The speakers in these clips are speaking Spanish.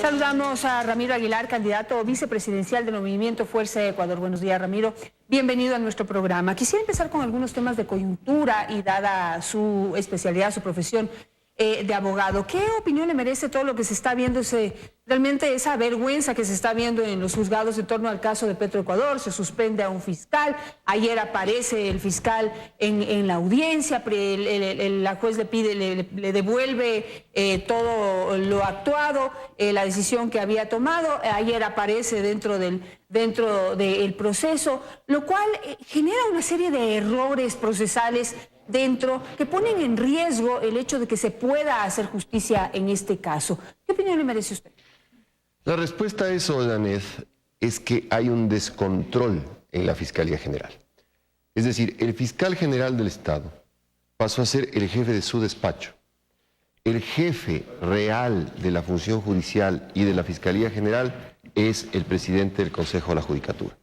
Saludamos a Ramiro Aguilar, candidato vicepresidencial del Movimiento Fuerza de Ecuador. Buenos días, Ramiro. Bienvenido a nuestro programa. Quisiera empezar con algunos temas de coyuntura y dada su especialidad, su profesión de abogado. ¿Qué opinión le merece todo lo que se está viendo, realmente esa vergüenza que se está viendo en los juzgados en torno al caso de Petroecuador? Se suspende a un fiscal, ayer aparece el fiscal en la audiencia, la juez le pide, le devuelve todo lo actuado, la decisión que había tomado, ayer aparece dentro del proceso, lo cual genera una serie de errores procesales que ponen en riesgo el hecho de que se pueda hacer justicia en este caso. ¿Qué opinión le merece usted? La respuesta a eso, Janet, es que hay un descontrol en la Fiscalía General. Es decir, el fiscal general del Estado pasó a ser el jefe de su despacho. El jefe real de la función judicial y de la Fiscalía General es el presidente del Consejo de la Judicatura.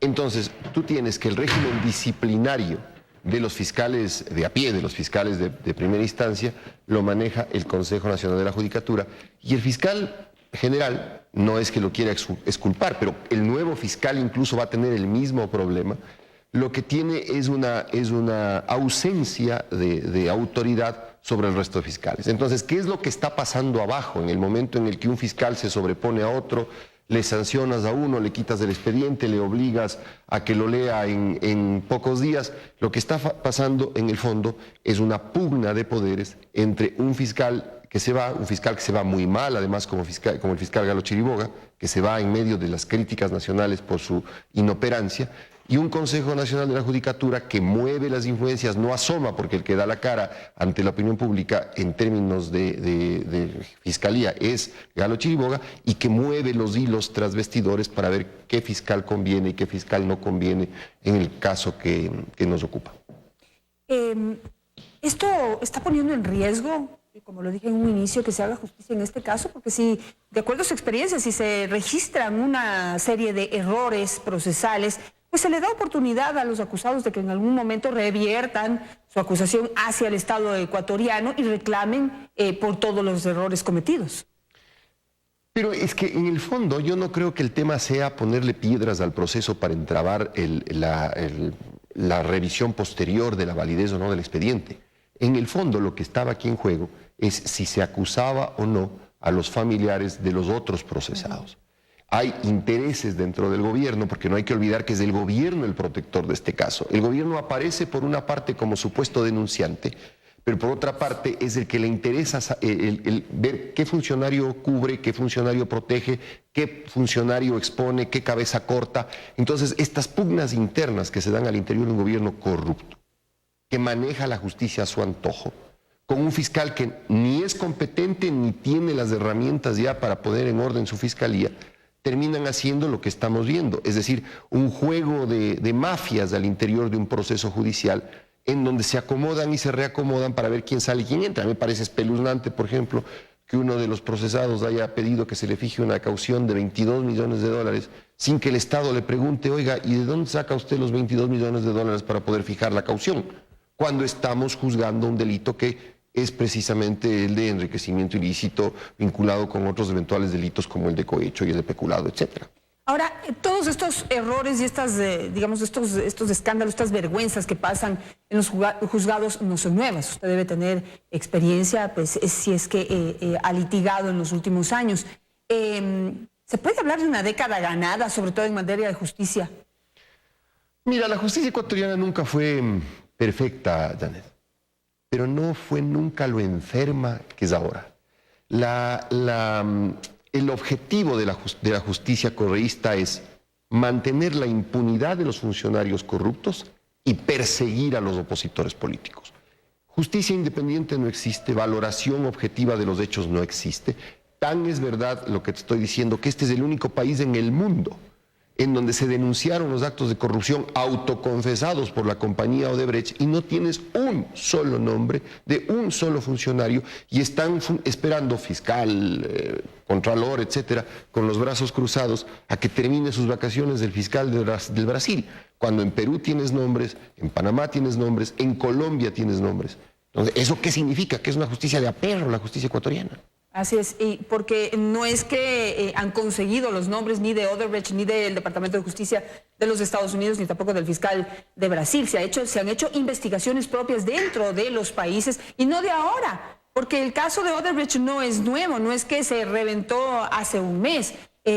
Entonces, tú tienes que el régimen disciplinario de los fiscales de a pie, de los fiscales de primera instancia, lo maneja el Consejo Nacional de la Judicatura. Y el fiscal general, no es que lo quiera exculpar, pero el nuevo fiscal incluso va a tener el mismo problema. Lo que tiene es una ausencia de autoridad sobre el resto de fiscales. Entonces, ¿qué es lo que está pasando abajo en el momento en el que un fiscal se sobrepone a otro? Le sancionas a uno, le quitas el expediente, le obligas a que lo lea en pocos días. Lo que está pasando en el fondo es una pugna de poderes entre un fiscal que se va muy mal, además como el fiscal Galo Chiriboga, que se va en medio de las críticas nacionales por su inoperancia, y un Consejo Nacional de la Judicatura que mueve las influencias, no asoma, porque el que da la cara ante la opinión pública en términos de fiscalía es Galo Chiriboga, y que mueve los hilos tras bastidores para ver qué fiscal conviene y qué fiscal no conviene en el caso que nos ocupa. ¿Esto está poniendo en riesgo, como lo dije en un inicio, que se haga justicia en este caso? Porque si, de acuerdo a su experiencia, si se registran una serie de errores procesales, pues se le da oportunidad a los acusados de que en algún momento reviertan su acusación hacia el Estado ecuatoriano y reclamen por todos los errores cometidos. Pero es que en el fondo yo no creo que el tema sea ponerle piedras al proceso para entrabar la revisión posterior de la validez o no del expediente. En el fondo lo que estaba aquí en juego es si se acusaba o no a los familiares de los otros procesados. Hay intereses dentro del gobierno, porque no hay que olvidar que es el gobierno el protector de este caso. El gobierno aparece por una parte como supuesto denunciante, pero por otra parte es el que le interesa el ver qué funcionario cubre, qué funcionario protege, qué funcionario expone, qué cabeza corta. Entonces, estas pugnas internas que se dan al interior de un gobierno corrupto, que maneja la justicia a su antojo, con un fiscal que ni es competente ni tiene las herramientas ya para poner en orden su fiscalía, terminan haciendo lo que estamos viendo, es decir, un juego de mafias al interior de un proceso judicial en donde se acomodan y se reacomodan para ver quién sale y quién entra. A mí me parece espeluznante, por ejemplo, que uno de los procesados haya pedido que se le fije una caución de $22 millones sin que el Estado le pregunte, oiga, ¿y de dónde saca usted los $22 millones para poder fijar la caución? Cuando estamos juzgando un delito que es precisamente el de enriquecimiento ilícito vinculado con otros eventuales delitos como el de cohecho y el de peculado, etcétera. Ahora, todos estos errores y estos escándalos, estas vergüenzas que pasan en los juzgados no son nuevas. Usted debe tener experiencia, pues, si es que ha litigado en los últimos años. ¿Se puede hablar de una década ganada, sobre todo en materia de justicia? Mira, la justicia ecuatoriana nunca fue perfecta, Janet, pero no fue nunca lo enferma que es ahora. El objetivo de la justicia correísta es mantener la impunidad de los funcionarios corruptos y perseguir a los opositores políticos. Justicia independiente no existe, valoración objetiva de los hechos no existe. Tan es verdad lo que te estoy diciendo que este es el único país en el mundo en donde se denunciaron los actos de corrupción autoconfesados por la compañía Odebrecht y no tienes un solo nombre de un solo funcionario y están esperando fiscal, contralor, etcétera, con los brazos cruzados a que termine sus vacaciones del fiscal del Brasil, cuando en Perú tienes nombres, en Panamá tienes nombres, en Colombia tienes nombres. Entonces, ¿eso qué significa? Que es una justicia de aperro la justicia ecuatoriana. Así es, y porque no es que han conseguido los nombres ni de Odebrecht ni del Departamento de Justicia de los Estados Unidos ni tampoco del fiscal de Brasil. Se han hecho investigaciones propias dentro de los países y no de ahora, porque el caso de Odebrecht no es nuevo, no es que se reventó hace un mes.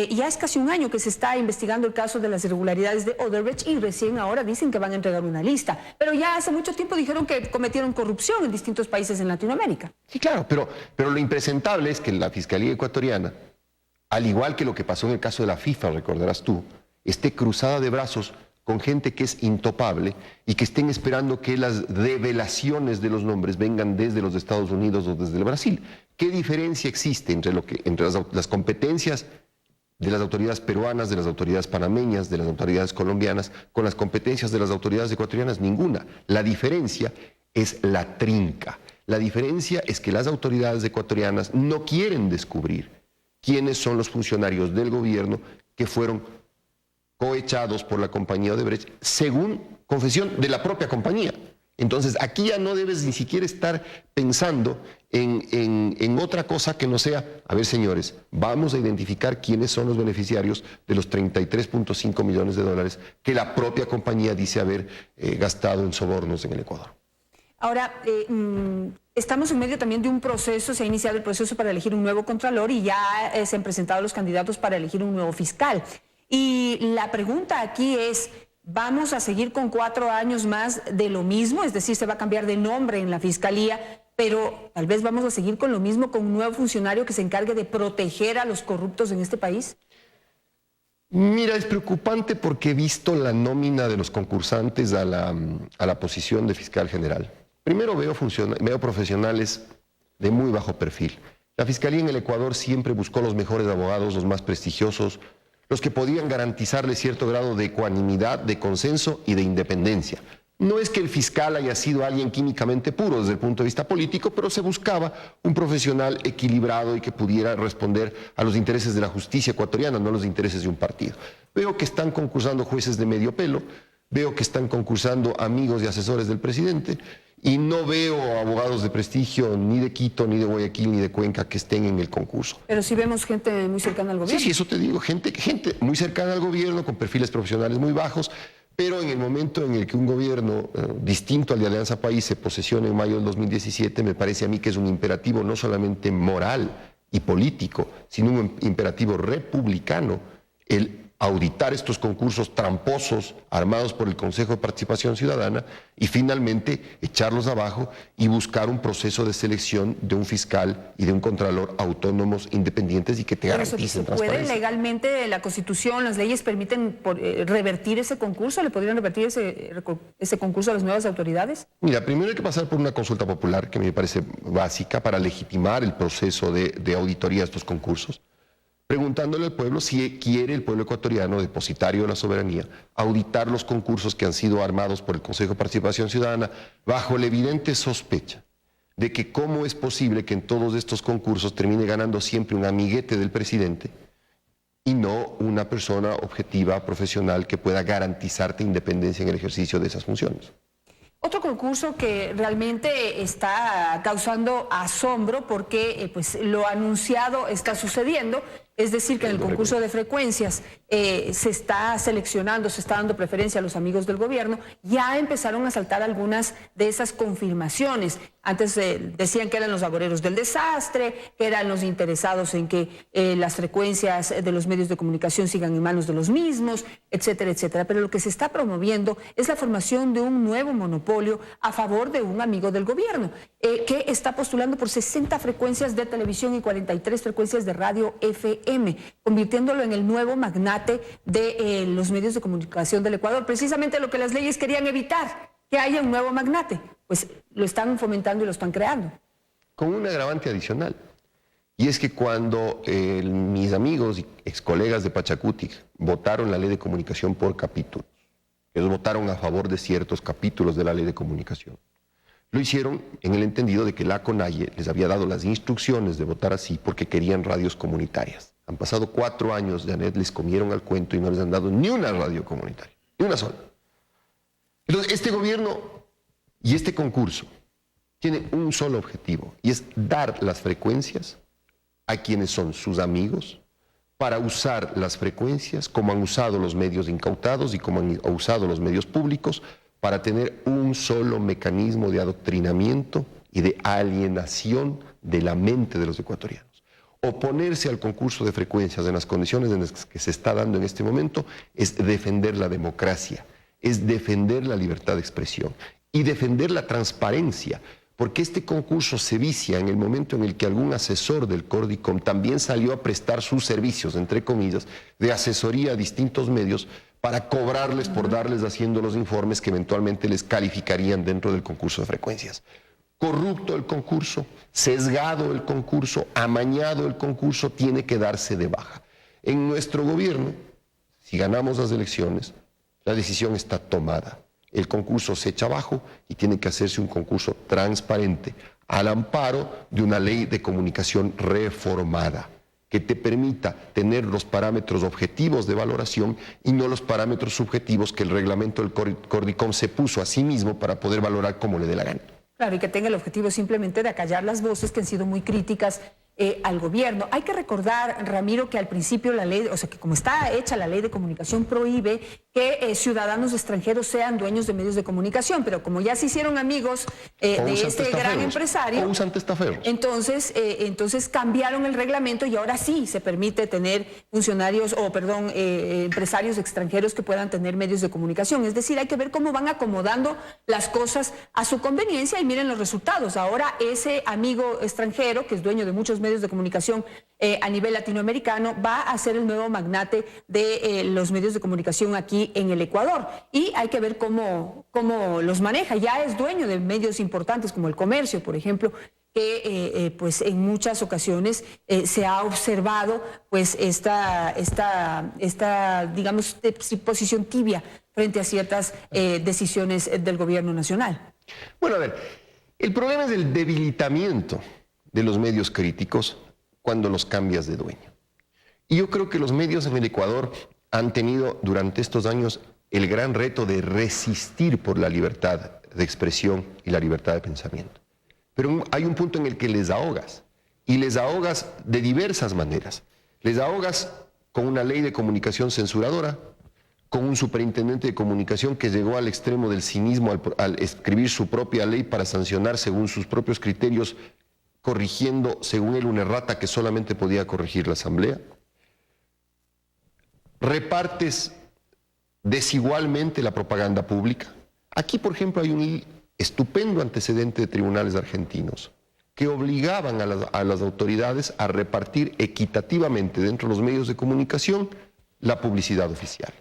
Ya es casi un año que se está investigando el caso de las irregularidades de Odebrecht y recién ahora dicen que van a entregar una lista. Pero ya hace mucho tiempo dijeron que cometieron corrupción en distintos países en Latinoamérica. Sí, claro, pero lo impresentable es que la Fiscalía ecuatoriana, al igual que lo que pasó en el caso de la FIFA, recordarás tú, esté cruzada de brazos con gente que es intopable y que estén esperando que las revelaciones de los nombres vengan desde los Estados Unidos o desde el Brasil. ¿Qué diferencia existe entre las competencias de las autoridades peruanas, de las autoridades panameñas, de las autoridades colombianas, con las competencias de las autoridades ecuatorianas? Ninguna. La diferencia es la trinca. La diferencia es que las autoridades ecuatorianas no quieren descubrir quiénes son los funcionarios del gobierno que fueron cohechados por la compañía Odebrecht, según confesión de la propia compañía. Entonces, aquí ya no debes ni siquiera estar pensando en otra cosa que no sea, a ver, señores, vamos a identificar quiénes son los beneficiarios de los 33.5 millones de dólares que la propia compañía dice haber gastado en sobornos en el Ecuador. Ahora, estamos en medio también de un proceso, se ha iniciado el proceso para elegir un nuevo contralor y ya se han presentado los candidatos para elegir un nuevo fiscal. Y la pregunta aquí es, ¿vamos a seguir con 4 años más de lo mismo? Es decir, se va a cambiar de nombre en la Fiscalía, pero tal vez vamos a seguir con lo mismo, con un nuevo funcionario que se encargue de proteger a los corruptos en este país. Mira, es preocupante porque he visto la nómina de los concursantes a la posición de fiscal general. Primero veo profesionales de muy bajo perfil. La Fiscalía en el Ecuador siempre buscó los mejores abogados, los más prestigiosos, los que podían garantizarle cierto grado de ecuanimidad, de consenso y de independencia. No es que el fiscal haya sido alguien químicamente puro desde el punto de vista político, pero se buscaba un profesional equilibrado y que pudiera responder a los intereses de la justicia ecuatoriana, no a los intereses de un partido. Veo que están concursando jueces de medio pelo, veo que están concursando amigos y asesores del presidente, y no veo abogados de prestigio ni de Quito, ni de Guayaquil, ni de Cuenca que estén en el concurso. Pero sí vemos gente muy cercana al gobierno. Sí, eso te digo, gente muy cercana al gobierno, con perfiles profesionales muy bajos, pero en el momento en el que un gobierno distinto al de Alianza País se posesiona en mayo del 2017, me parece a mí que es un imperativo no solamente moral y político, sino un imperativo republicano, el auditar estos concursos tramposos armados por el Consejo de Participación Ciudadana y finalmente echarlos abajo y buscar un proceso de selección de un fiscal y de un contralor autónomos, independientes y que te garanticen transparencia. ¿Puede legalmente la Constitución, las leyes permiten revertir ese concurso? ¿Le podrían revertir ese concurso a las nuevas autoridades? Mira, primero hay que pasar por una consulta popular que me parece básica para legitimar el proceso de auditoría de estos concursos, preguntándole al pueblo si quiere el pueblo ecuatoriano, depositario de la soberanía, auditar los concursos que han sido armados por el Consejo de Participación Ciudadana bajo la evidente sospecha de que cómo es posible que en todos estos concursos termine ganando siempre un amiguete del presidente y no una persona objetiva, profesional, que pueda garantizarte independencia en el ejercicio de esas funciones. Otro concurso que realmente está causando asombro porque pues, lo anunciado está sucediendo, es decir, que en el concurso de frecuencias se está seleccionando, se está dando preferencia a los amigos del gobierno, ya empezaron a saltar algunas de esas confirmaciones. Antes decían que eran los agoreros del desastre, que eran los interesados en que las frecuencias de los medios de comunicación sigan en manos de los mismos, etcétera, etcétera. Pero lo que se está promoviendo es la formación de un nuevo monopolio a favor de un amigo del gobierno, que está postulando por 60 frecuencias de televisión y 43 frecuencias de radio FM, convirtiéndolo en el nuevo magnate de los medios de comunicación del Ecuador. Precisamente lo que las leyes querían evitar, que haya un nuevo magnate, pues lo están fomentando y lo están creando. Con un agravante adicional, y es que cuando mis amigos y excolegas de Pachacuti votaron la ley de comunicación por capítulos, ellos votaron a favor de ciertos capítulos de la ley de comunicación, lo hicieron en el entendido de que la CONAIE les había dado las instrucciones de votar así porque querían radios comunitarias. Han pasado 4 años, Janet, les comieron al cuento y no les han dado ni una radio comunitaria, ni una sola. Entonces, este gobierno y este concurso tiene un solo objetivo, y es dar las frecuencias a quienes son sus amigos para usar las frecuencias como han usado los medios incautados y como han usado los medios públicos para tener un solo mecanismo de adoctrinamiento y de alienación de la mente de los ecuatorianos. Oponerse al concurso de frecuencias en las condiciones en las que se está dando en este momento es defender la democracia, es defender la libertad de expresión y defender la transparencia, porque este concurso se vicia en el momento en el que algún asesor del Cordicom también salió a prestar sus servicios, entre comillas, de asesoría a distintos medios para cobrarles por darles haciendo los informes que eventualmente les calificarían dentro del concurso de frecuencias. Corrupto el concurso, sesgado el concurso, amañado el concurso, tiene que darse de baja. En nuestro gobierno, si ganamos las elecciones, la decisión está tomada. El concurso se echa abajo y tiene que hacerse un concurso transparente, al amparo de una ley de comunicación reformada, que te permita tener los parámetros objetivos de valoración y no los parámetros subjetivos que el reglamento del Cordicom se puso a sí mismo para poder valorar como le dé la gana. Claro, y que tenga el objetivo simplemente de acallar las voces que han sido muy críticas al gobierno. Hay que recordar, Ramiro, que al principio la ley, o sea, que como está hecha la ley de comunicación prohíbe que ciudadanos extranjeros sean dueños de medios de comunicación, pero como ya se hicieron amigos de este gran empresario, entonces cambiaron el reglamento y ahora sí se permite tener empresarios extranjeros que puedan tener medios de comunicación. Es decir, hay que ver cómo van acomodando las cosas a su conveniencia y miren los resultados. Ahora ese amigo extranjero, que es dueño de muchos medios de comunicación a nivel latinoamericano, va a ser el nuevo magnate de los medios de comunicación aquí en el Ecuador. Y hay que ver cómo los maneja. Ya es dueño de medios importantes como El Comercio, por ejemplo, que pues en muchas ocasiones se ha observado pues esta digamos posición tibia frente a ciertas decisiones del gobierno nacional. Bueno, a ver, el problema es el debilitamiento de los medios críticos cuando los cambias de dueño. Y yo creo que los medios en el Ecuador han tenido durante estos años el gran reto de resistir por la libertad de expresión y la libertad de pensamiento. Pero hay un punto en el que les ahogas, y les ahogas de diversas maneras. Les ahogas con una ley de comunicación censuradora, con un superintendente de comunicación que llegó al extremo del cinismo al escribir su propia ley para sancionar según sus propios criterios, corrigiendo, según él, una errata que solamente podía corregir la Asamblea. Repartes desigualmente la propaganda pública. Aquí, por ejemplo, hay un estupendo antecedente de tribunales argentinos que obligaban a las autoridades a repartir equitativamente dentro de los medios de comunicación la publicidad oficial.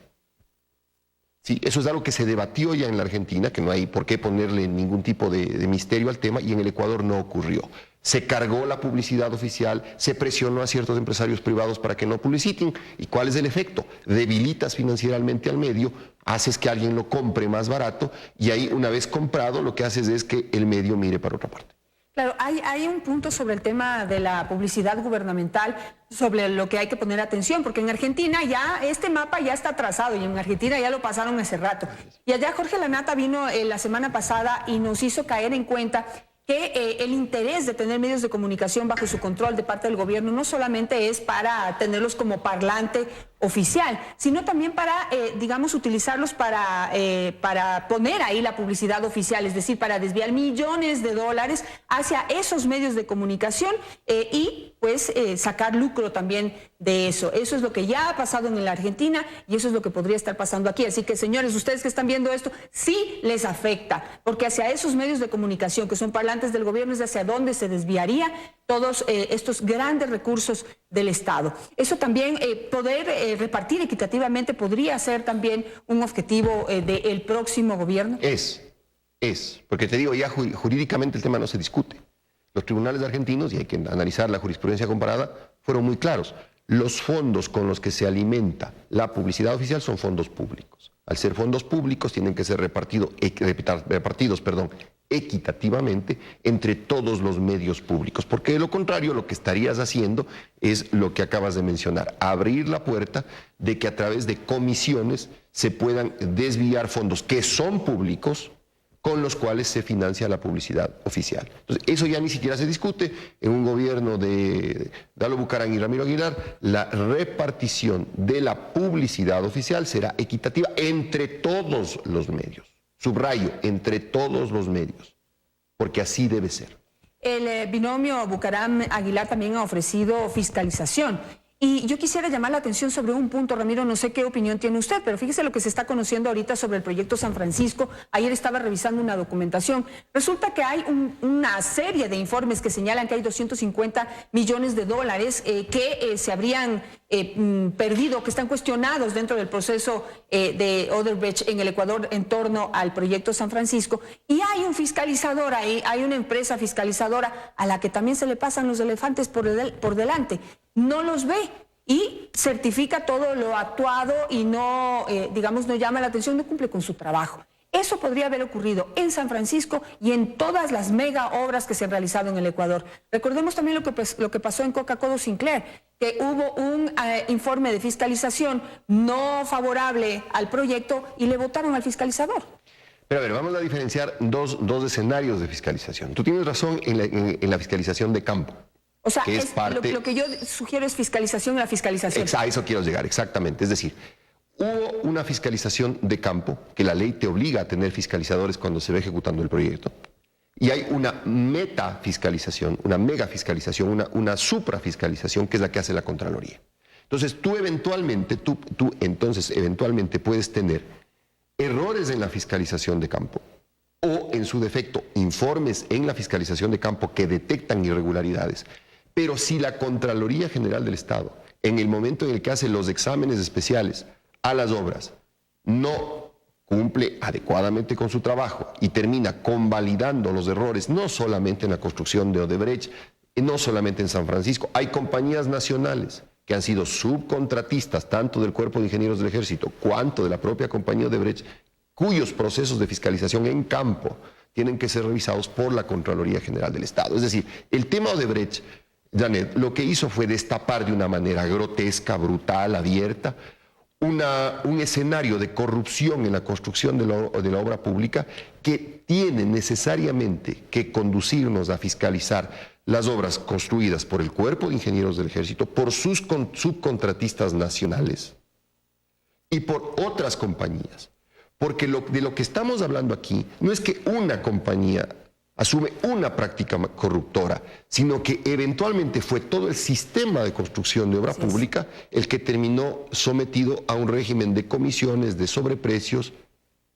Sí, eso es algo que se debatió ya en la Argentina, que no hay por qué ponerle ningún tipo de misterio al tema, y en el Ecuador no ocurrió. Se cargó la publicidad oficial, se presionó a ciertos empresarios privados para que no publiciten. ¿Y cuál es el efecto? Debilitas financieramente al medio, haces que alguien lo compre más barato, y ahí, una vez comprado, lo que haces es que el medio mire para otra parte. Claro, hay un punto sobre el tema de la publicidad gubernamental, sobre lo que hay que poner atención, porque en Argentina ya este mapa ya está trazado y en Argentina ya lo pasaron hace rato. Y allá Jorge Lanata vino la semana pasada y nos hizo caer en cuenta que el interés de tener medios de comunicación bajo su control de parte del gobierno no solamente es para tenerlos como parlante oficial, sino también para, digamos, utilizarlos para poner ahí la publicidad oficial, es decir, para desviar millones de dólares hacia esos medios de comunicación y pues sacar lucro también de eso. Eso es lo que ya ha pasado en la Argentina y eso es lo que podría estar pasando aquí. Así que, señores, ustedes que están viendo esto, sí les afecta, porque hacia esos medios de comunicación que son parlantes del gobierno es hacia donde se desviaría todos estos grandes recursos del Estado. Eso también, poder repartir equitativamente, podría ser también un objetivo del próximo gobierno. Porque te digo, ya jurídicamente el tema no se discute. Los tribunales argentinos, y hay que analizar la jurisprudencia comparada, fueron muy claros. Los fondos con los que se alimenta la publicidad oficial son fondos públicos. Al ser fondos públicos tienen que ser repartidos equitativamente entre todos los medios públicos, porque de lo contrario lo que estarías haciendo es lo que acabas de mencionar, abrir la puerta de que a través de comisiones se puedan desviar fondos que son públicos con los cuales se financia la publicidad oficial. Entonces, eso ya ni siquiera se discute. En un gobierno de Dalo Bucaram y Ramiro Aguilar, la repartición de la publicidad oficial será equitativa entre todos los medios. Subrayo, entre todos los medios, porque así debe ser. El binomio Bucaram-Aguilar también ha ofrecido fiscalización. Y yo quisiera llamar la atención sobre un punto, Ramiro, no sé qué opinión tiene usted, pero fíjese lo que se está conociendo ahorita sobre el proyecto San Francisco. Ayer estaba revisando una documentación. Resulta que hay una serie de informes que señalan que hay 250 millones de dólares que se habrían perdido, que están cuestionados dentro del proceso de Odebrecht en el Ecuador en torno al proyecto San Francisco. Y hay un fiscalizador ahí, hay una empresa fiscalizadora a la que también se le pasan los elefantes por delante. No los ve y certifica todo lo actuado y no, digamos, no llama la atención, no cumple con su trabajo. Eso podría haber ocurrido en San Francisco y en todas las mega obras que se han realizado en el Ecuador. Recordemos también lo que pasó en Coca-Cola Sinclair, que hubo un informe de fiscalización no favorable al proyecto y le votaron al fiscalizador. Pero a ver, vamos a diferenciar dos escenarios de fiscalización. Tú tienes razón en la fiscalización de campo. O sea, lo que yo sugiero es fiscalización en la fiscalización. A eso quiero llegar, exactamente. Es decir, hubo una fiscalización de campo, que la ley te obliga a tener fiscalizadores cuando se va ejecutando el proyecto. Y hay una metafiscalización, una megafiscalización, una suprafiscalización, que es la que hace la Contraloría. Entonces, tú eventualmente puedes tener errores en la fiscalización de campo o, en su defecto, informes en la fiscalización de campo que detectan irregularidades. Pero si la Contraloría General del Estado, en el momento en el que hace los exámenes especiales a las obras, no cumple adecuadamente con su trabajo y termina convalidando los errores, no solamente en la construcción de Odebrecht, no solamente en San Francisco, hay compañías nacionales que han sido subcontratistas tanto del Cuerpo de Ingenieros del Ejército cuanto de la propia compañía Odebrecht, cuyos procesos de fiscalización en campo tienen que ser revisados por la Contraloría General del Estado. Es decir, el tema Odebrecht, Janet, lo que hizo fue destapar de una manera grotesca, brutal, abierta, un escenario de corrupción en la construcción de la obra pública que tiene necesariamente que conducirnos a fiscalizar las obras construidas por el Cuerpo de Ingenieros del Ejército, por sus subcontratistas nacionales y por otras compañías. Porque de lo que estamos hablando aquí no es que una compañía asume una práctica corruptora, sino que eventualmente fue todo el sistema de construcción de obra pública el que terminó sometido a un régimen de comisiones, de sobreprecios,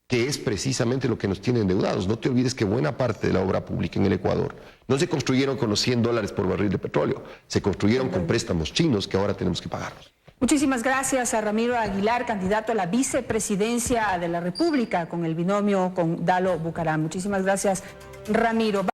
que es precisamente lo que nos tiene endeudados. No te olvides que buena parte de la obra pública en el Ecuador no se construyeron con los $100 por barril de petróleo, se construyeron con préstamos chinos que ahora tenemos que pagarlos. Muchísimas gracias a Ramiro Aguilar, candidato a la vicepresidencia de la República con el binomio con Dalo Bucaram. Muchísimas gracias, Ramiro.